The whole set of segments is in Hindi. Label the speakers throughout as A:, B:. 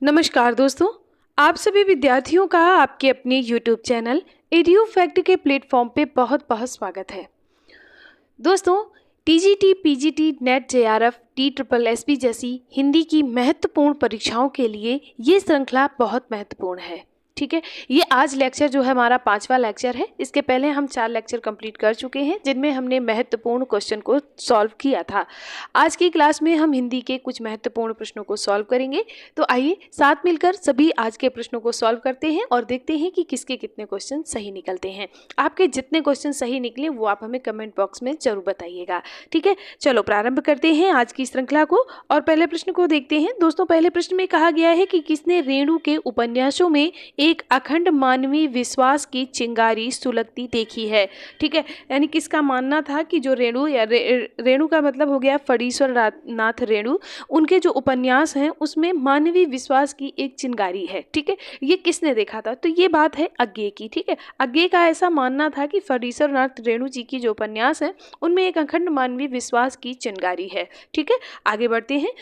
A: नमस्कार दोस्तों, आप सभी विद्यार्थियों का आपके अपने YouTube चैनल एडू फैक्ट के प्लेटफॉर्म पे बहुत बहुत स्वागत है। दोस्तों, TGT, PGT, net, JRF, TSSB जैसी हिंदी की महत्वपूर्ण परीक्षाओं के लिए ये श्रृंखला बहुत महत्वपूर्ण है। ठीक है, ये आज लेक्चर जो है हमारा 5वां लेक्चर है। इसके पहले हम 4 लेक्चर कंप्लीट कर चुके हैं जिनमें हमने महत्वपूर्ण क्वेश्चन को सॉल्व किया था। आज की क्लास में हम हिंदी के कुछ महत्वपूर्ण प्रश्नों को सॉल्व करेंगे। तो आइए साथ मिलकर सभी आज के प्रश्नों को सॉल्व करते हैं और देखते हैं कि किसके कितने क्वेश्चन सही निकलते हैं। आपके जितने क्वेश्चन सही निकले वो आप हमें कमेंट बॉक्स में जरूर बताइएगा। ठीक है, चलो प्रारंभ करते हैं आज की श्रृंखला को और पहले प्रश्न को देखते हैं। दोस्तों, पहले प्रश्न में कहा गया है कि किसने रेणु के उपन्यासों में एक अखंड मानवीय विश्वास की चिंगारी सुलगती देखी है। ठीक है, यानी किसका मानना था कि जो रेणु या रेणु का मतलब हो गया फणीश्वर नाथ रेणु, उनके जो उपन्यास हैं उसमें मानवीय विश्वास की एक चिंगारी है। ठीक है, ये किसने देखा था? तो ये बात है अज्ञे की। ठीक है, अज्ञे का ऐसा मानना था कि फणीश्वर नाथ रेणु जी की जो उपन्यास है उनमें एक अखंड मानवीय विश्वास की चिंगारी है। ठीक है, आगे बढ़ते हैं।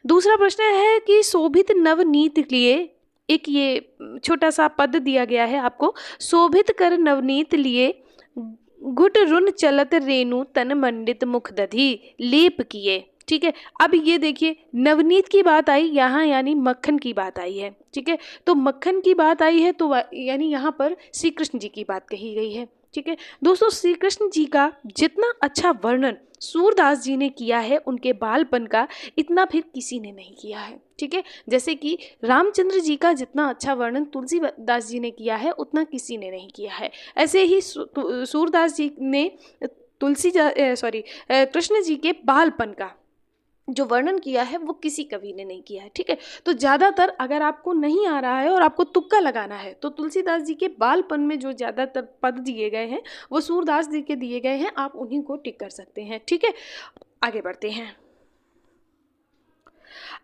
A: दूसरा प्रश्न है कि शोभित नवनीत लिए एक ये छोटा सा पद दिया गया है आपको, शोभित कर नवनीत लिए घुट रुन चलत रेणु तन मंडित मुख दधी लेप किए। ठीक है, अब ये देखिए नवनीत की बात आई यहाँ, यानी मक्खन की बात आई है। ठीक है, तो मक्खन की बात आई है तो यानी यहाँ पर श्री कृष्ण जी की बात कही गई है। ठीक है दोस्तों, श्री कृष्ण जी का जितना अच्छा वर्णन सूरदास जी ने किया है उनके बालपन का, इतना फिर किसी ने नहीं किया है। ठीक है, जैसे कि रामचंद्र जी का जितना अच्छा वर्णन तुलसीदास जी ने किया है उतना किसी ने नहीं किया है। ऐसे ही सूरदास जी ने कृष्ण जी के बालपन का जो वर्णन किया है वो किसी कवि ने नहीं किया है। ठीक है, तो ज़्यादातर अगर आपको नहीं आ रहा है और आपको तुक्का लगाना है तो तुलसीदास जी के बालपन में जो ज़्यादातर पद दिए गए हैं वो सूरदास जी के दिए गए हैं, आप उन्हीं को टिक कर सकते हैं। ठीक है, आगे बढ़ते हैं।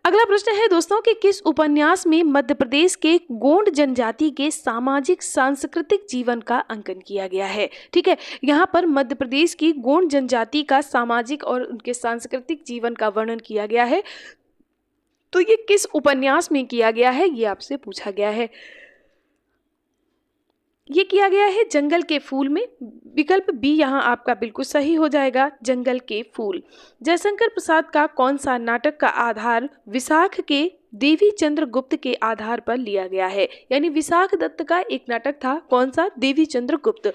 A: अगला प्रश्न है दोस्तों कि किस उपन्यास में मध्य प्रदेश के गोंड जनजाति के सामाजिक सांस्कृतिक जीवन का अंकन किया गया है। ठीक है, यहाँ पर मध्य प्रदेश की गोंड जनजाति का सामाजिक और उनके सांस्कृतिक जीवन का वर्णन किया गया है। तो ये किस उपन्यास में किया गया है ये आपसे पूछा गया है। ये किया गया है जंगल के फूल में। विकल्प बी यहाँ आपका बिल्कुल सही हो जाएगा, जंगल के फूल। जयशंकर प्रसाद का कौन सा नाटक का आधार विशाख के देवी चंद्रगुप्त के आधार पर लिया गया है? यानी विशाख दत्त का एक नाटक था, कौन सा? देवी चंद्रगुप्त।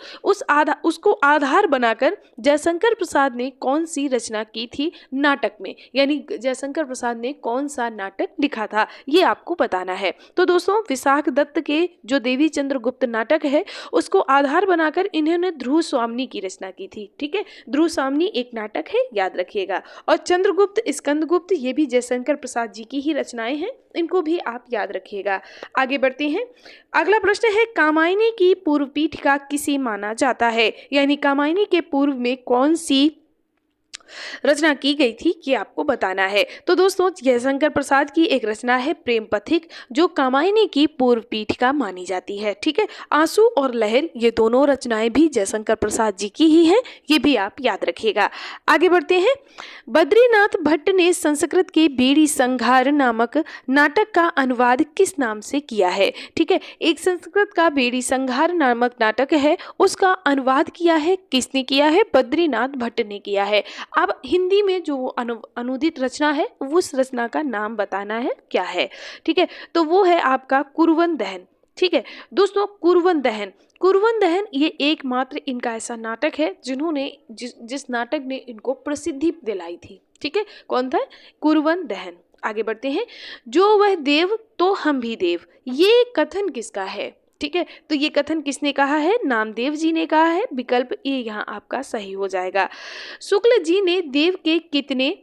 A: उसको आधार बनाकर जयशंकर प्रसाद ने कौन सी रचना की थी नाटक में, यानी जयशंकर प्रसाद ने कौन सा नाटक लिखा था, ये आपको बताना है। तो दोस्तों, विशाख दत्त के जो देवी चंद्रगुप्त नाटक है उसको आधार बनाकर इन्होंने ध्रुव स्वामिनी की रचना की थी। ठीक है, ध्रुव स्वामिनी एक नाटक है, याद रखिएगा। और चंद्रगुप्त, स्कंदगुप्त, ये भी जयशंकर प्रसाद जी की ही रचनाएं हैं, इनको भी आप याद रखिएगा। आगे बढ़ते हैं। अगला प्रश्न है कामायनी की पूर्व पीठिका किसे माना जाता है? यानी कामायनी के पूर्व में कौन सी रचना की गई थी ये आपको बताना है। तो दोस्तों, जयशंकर प्रसाद की एक रचना है प्रेम पथिक, जो कामायनी की पूर्व पीठिका मानी जाती है। ठीक है, आंसू और लहर ये दोनों रचनाएं भी जयशंकर प्रसाद जी की ही हैं, ये भी आप याद रखिएगा। आगे बढ़ते हैं। बद्रीनाथ भट्ट ने संस्कृत के बेड़ी संघार नामक नाटक का अनुवाद किस नाम से किया है? ठीक है, एक संस्कृत का बेड़ी संघार नामक नाटक है, उसका अनुवाद किया है किसने किया है? बद्रीनाथ भट्ट ने किया है। अब हिंदी में जो अनुदित रचना है उस रचना का नाम बताना है क्या है। ठीक है, तो वो है आपका कुरुवन दहन। ठीक है दोस्तों, कुरुवन दहन ये एकमात्र इनका ऐसा नाटक है जिन्होंने जिस नाटक ने इनको प्रसिद्धि दिलाई थी। ठीक है, कौन था? कुरुवन दहन। आगे बढ़ते हैं। जो वह देव तो हम भी देव, ये कथन किसका है? ठीक है, तो ये कथन किसने कहा है? नामदेव जी ने कहा है। विकल्प ए यहाँ आपका सही हो जाएगा। शुक्ल जी ने देव के कितने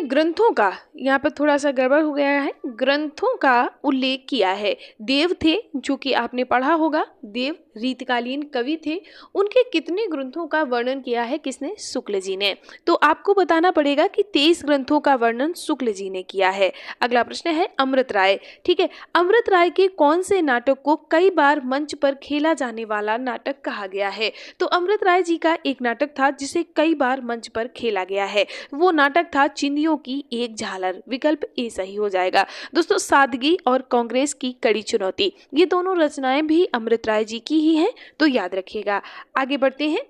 A: ग्रंथों का, यहाँ पर थोड़ा सा गड़बड़ हो गया है, ग्रंथों का उल्लेख किया है? देव थे जो कि आपने पढ़ा होगा, देव रीतकालीन कवि थे, उनके कितने ग्रंथों का वर्णन किया है किसने? शुक्ल जी ने। तो आपको बताना पड़ेगा कि 23 ग्रंथों का वर्णन शुक्ल जी ने किया है। अगला प्रश्न है अमृत राय। ठीक है, अमृत राय के कौन से नाटक को कई बार मंच पर खेला जाने वाला नाटक कहा गया है? तो अमृत राय जी का एक नाटक था जिसे कई बार मंच पर खेला गया है, वो नाटक था चिंदियों की एक झालर, विकल्प ए सही हो जाएगा। दोस्तों सादगी और कांग्रेस की कड़ी चुनौती, ये दोनों रचनाएं भी अमृत राय जी की ही हैं, तो याद रखिएगा। आगे बढ़ते हैं।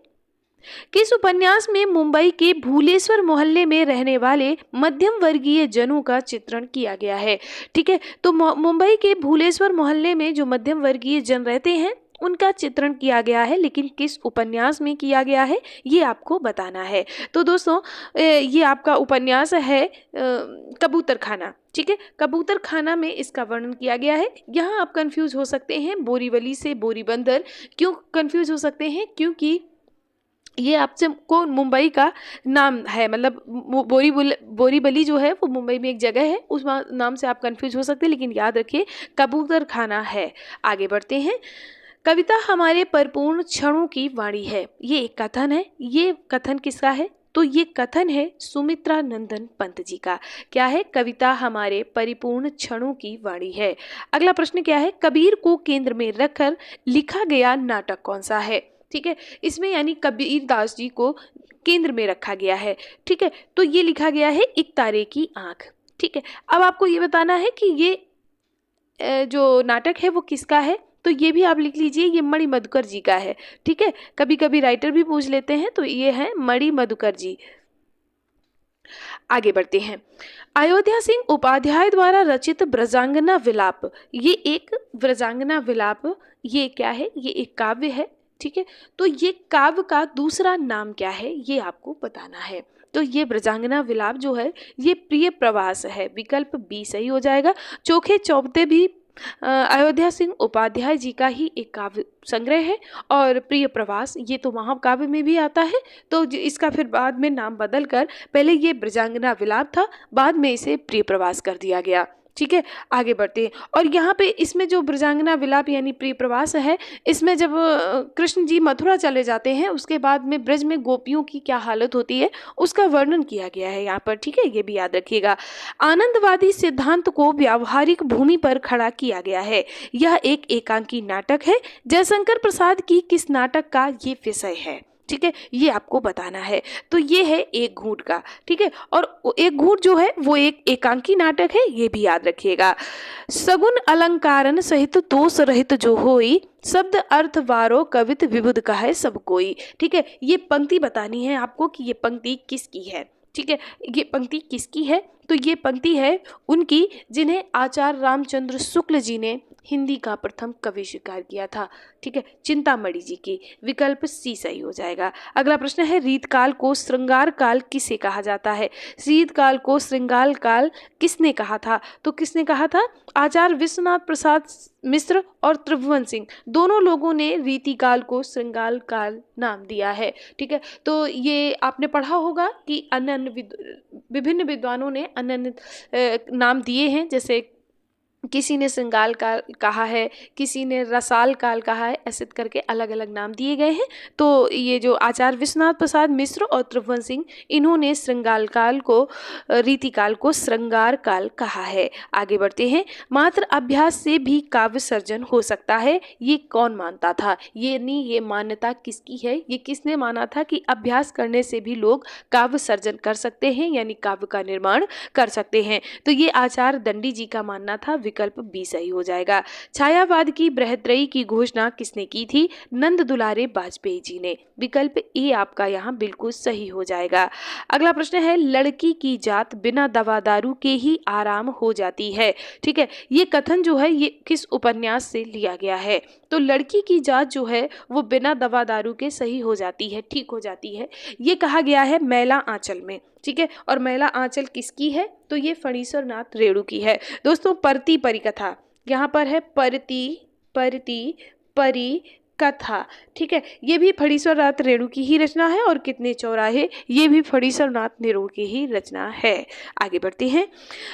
A: किस उपन्यास में मुंबई के भूलेश्वर मोहल्ले में रहने वाले मध्यम वर्गीय जनों का चित्रण किया गया है? ठीक है, तो मुंबई के भूलेश्वर मोहल्ले में जो मध्यम वर्गीय जन रहते हैं उनका चित्रण किया गया है, लेकिन किस उपन्यास में किया गया है ये आपको बताना है। तो दोस्तों ये आपका उपन्यास है कबूतर खाना। ठीक है, कबूतर खाना में इसका वर्णन किया गया है। यहाँ आप कंफ्यूज हो सकते हैं बोरीवली से बोरीबंदर। क्यों कंफ्यूज हो सकते हैं? क्योंकि ये आपसे को मुंबई का नाम है, मतलब बोरीवली जो है वो मुंबई में एक जगह है, उस नाम से आप कंफ्यूज हो सकते हैं, लेकिन याद रखिए कबूतर खाना है। आगे बढ़ते हैं। कविता हमारे परिपूर्ण क्षणों की वाणी है, ये एक कथन है। ये कथन किसका है? तो ये कथन है सुमित्रा नंदन पंत जी का। क्या है? कविता हमारे परिपूर्ण क्षणों की वाणी है। अगला प्रश्न क्या है? कबीर को केंद्र में रखकर लिखा गया नाटक कौन सा है? ठीक है, इसमें यानी कबीर दास जी को केंद्र में रखा गया है। ठीक है, तो ये लिखा गया है एक तारे की आंख। ठीक है, अब आपको ये बताना है कि ये जो नाटक है वो किसका है, तो ये भी आप लिख लीजिए, ये मणि मधुकर जी का है। ठीक है, कभी कभी राइटर भी पूछ लेते हैं, तो ये है मणि मधुकर जी। आगे बढ़ते हैं। अयोध्या सिंह उपाध्याय द्वारा रचित ब्रजांगना विलाप, ये एक ब्रजांगना विलाप ये क्या है? ये एक काव्य है। ठीक है, तो ये काव्य का दूसरा नाम क्या है ये आपको बताना है। तो ये ब्रजांगना विलाप जो है ये प्रिय प्रवास है, विकल्प बी सही हो जाएगा। चोखे चौबते भी अयोध्या सिंह उपाध्याय जी का ही एक काव्य संग्रह है, और प्रिय प्रवास ये तो महाकाव्य में भी आता है। तो इसका फिर बाद में नाम बदल कर, पहले ये ब्रजांगना विलाप था, बाद में इसे प्रिय प्रवास कर दिया गया। ठीक है, आगे बढ़ते हैं। और यहाँ पे इसमें जो ब्रजांगना विलाप यानी प्रिय प्रवास है, इसमें जब कृष्ण जी मथुरा चले जाते हैं उसके बाद में ब्रज में गोपियों की क्या हालत होती है उसका वर्णन किया गया है यहाँ पर। ठीक है, ये भी याद रखिएगा। आनंदवादी सिद्धांत को व्यावहारिक भूमि पर खड़ा किया गया है, यह एक एकांकी नाटक है। जयशंकर प्रसाद की किस नाटक का ये विषय है? ठीक है, ये आपको बताना है। तो ये है एक घूंट का। ठीक है, और एक घूंट जो है वो एक एकांकी नाटक है, ये भी याद रखिएगा। सगुन अलंकारन सहित दोष रहित जो होई, शब्द अर्थ वारो कवित विबुध का है सब कोई। ठीक है, ये पंक्ति बतानी है आपको कि ये पंक्ति किसकी है। ठीक है, ये पंक्ति किसकी है? तो ये पंक्ति है उनकी जिन्हें आचार्य रामचंद्र शुक्ल जी ने हिंदी का प्रथम कवि स्वीकार किया था। ठीक है, चिंतामणि जी की, विकल्प सी सही हो जाएगा। अगला प्रश्न है, रीतकाल को श्रृंगार काल किसे कहा जाता है? रीतकाल को श्रृंगार काल किसने कहा था? तो किसने कहा था? आचार्य विश्वनाथ प्रसाद मिश्र और त्रिभुवन सिंह, दोनों लोगों ने रीतिकाल को श्रृंगार काल नाम दिया है। ठीक है, तो ये आपने पढ़ा होगा कि अन्य विभिन्न विद्वानों ने अन्य नाम दिए हैं, जैसे किसी ने श्रृंगार काल कहा है, किसी ने रसाल काल कहा है, ऐसे करके अलग अलग नाम दिए गए हैं। तो ये जो आचार्य विश्वनाथ प्रसाद मिश्र और त्रिभुवन सिंह, इन्होंने श्रृंगार काल को रीतिकाल को श्रृंगार काल कहा है। आगे बढ़ते हैं। मात्र अभ्यास से भी काव्य सर्जन हो सकता है, ये कौन मानता था? ये मान्यता किसकी है? ये किसने माना था कि अभ्यास करने से भी लोग काव्य सर्जन कर सकते हैं, यानी काव्य का निर्माण कर सकते हैं? तो ये आचार्य दंडी जी का मानना था, विकल्प बी सही हो जाएगा। छायावाद की बृहत्त्रयी की घोषणा किसने की थी? नंद दुलारे वाजपेयी जी ने, विकल्प ए आपका यहाँ बिल्कुल सही हो जाएगा। अगला प्रश्न है, लड़की की जात बिना दवा दारू के ही आराम हो जाती है। ठीक है, ये कथन जो है ये किस उपन्यास से लिया गया है? तो लड़की की जात जो है वो बिना दवा दारू के सही हो जाती है, ठीक हो जाती है, ये कहा गया है मैला आंचल में। ठीक है, और मैला आंचल किसकी है? तो ये फणीश्वर नाथ रेणु की है। दोस्तों परती परिकथा, यहाँ पर है परती परी कथा। ठीक है, ये भी फणीश्वर नाथ रेणु की ही रचना है, और कितने चौराहे, ये भी फणीश्वर नाथ रेणु की ही रचना है। आगे बढ़ते हैं।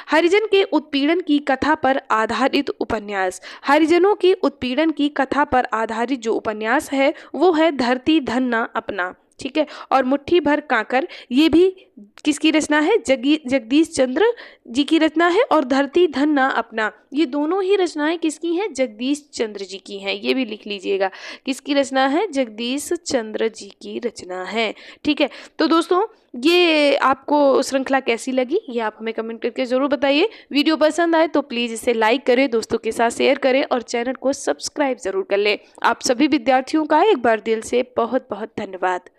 A: हरिजन के उत्पीड़न की कथा पर आधारित उपन्यास, हरिजनों की उत्पीड़न की कथा पर आधारित जो उपन्यास है वो है धरती धन्ना अपना। ठीक है, और मुट्ठी भर कांकर, ये भी किसकी रचना है? जगदीश चंद्र जी की रचना है, और धरती धन्ना अपना, ये दोनों ही रचनाएं किसकी हैं? जगदीश चंद्र जी की हैं, ये भी लिख लीजिएगा। किसकी रचना है? जगदीश चंद्र जी की रचना है। ठीक है, तो दोस्तों ये आपको श्रृंखला कैसी लगी ये आप हमें कमेंट करके ज़रूर बताइए। वीडियो पसंद आए तो प्लीज़ इसे लाइक करें, दोस्तों के साथ शेयर करें और चैनल को सब्सक्राइब ज़रूर कर लें। आप सभी विद्यार्थियों का एक बार दिल से बहुत बहुत धन्यवाद।